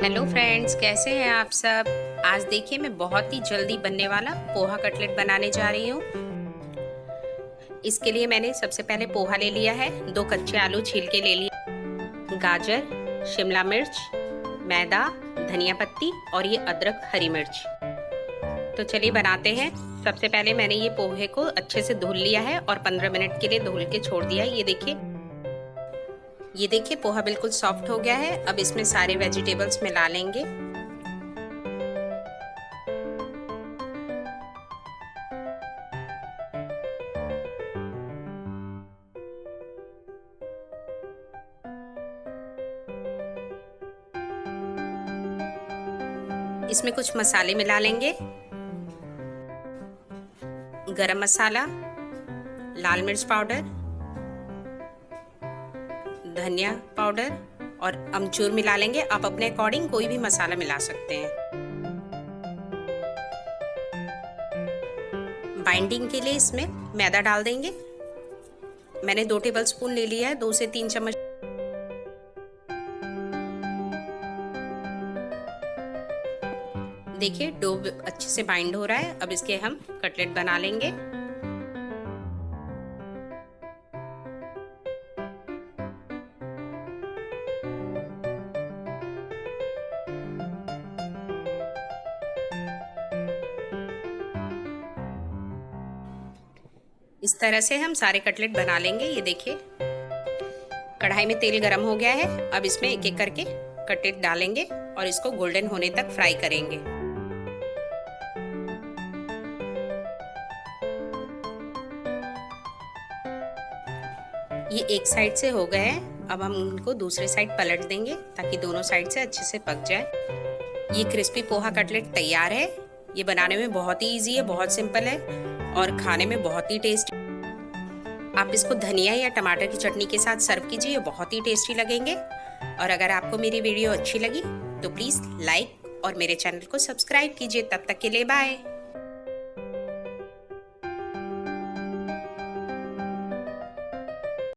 Hello friends, कैसे हैं आप सब। आज देखिए मैं बहुत ही जल्दी बनने वाला पोहा कटलेट बनाने जा रही हूँ। इसके लिए मैंने सबसे पहले पोहा ले लिया है, 2 कच्चे आलू छील के ले लिए, गाजर, शिमला मिर्च, मैदा, धनिया पत्ती और ये अदरक हरी मिर्च। तो चलिए बनाते हैं। सबसे पहले मैंने ये पोहे को अच्छे से धुल लिया है और 15 मिनट के लिए धुल के छोड़ दिया है। ये देखिए पोहा बिल्कुल सॉफ्ट हो गया है। अब इसमें सारे वेजिटेबल्स मिला लेंगे। इसमें कुछ मसाले मिला लेंगे, गरम मसाला, लाल मिर्च पाउडर, धनिया पाउडर और अमचूर मिला लेंगे। आप अपने अकॉर्डिंग कोई भी मसाला मिला सकते हैं। बाइंडिंग के लिए इसमें मैदा डाल देंगे। मैंने 2 टेबलस्पून ले लिया है, 2 से 3 चम्मच। देखिए डो अच्छे से बाइंड हो रहा है। अब इसके हम कटलेट बना लेंगे। इस तरह से हम सारे कटलेट बना लेंगे। ये देखिए कढ़ाई में तेल गरम हो गया है। अब इसमें एक एक करके कटलेट डालेंगे और इसको गोल्डन होने तक फ्राई करेंगे। ये एक साइड से हो गए हैं। अब हम उनको दूसरे साइड पलट देंगे ताकि दोनों साइड से अच्छे से पक जाए। ये क्रिस्पी पोहा कटलेट तैयार है। ये बनाने में बहुत ही इजी है, बहुत सिंपल है और खाने में बहुत ही टेस्टी। आप इसको धनिया या टमाटर की चटनी के साथ सर्व कीजिए, ये बहुत ही टेस्टी लगेंगे। और अगर आपको मेरी वीडियो अच्छी लगी तो प्लीज़ लाइक और मेरे चैनल को सब्सक्राइब कीजिए। तब तक के लिए बाय।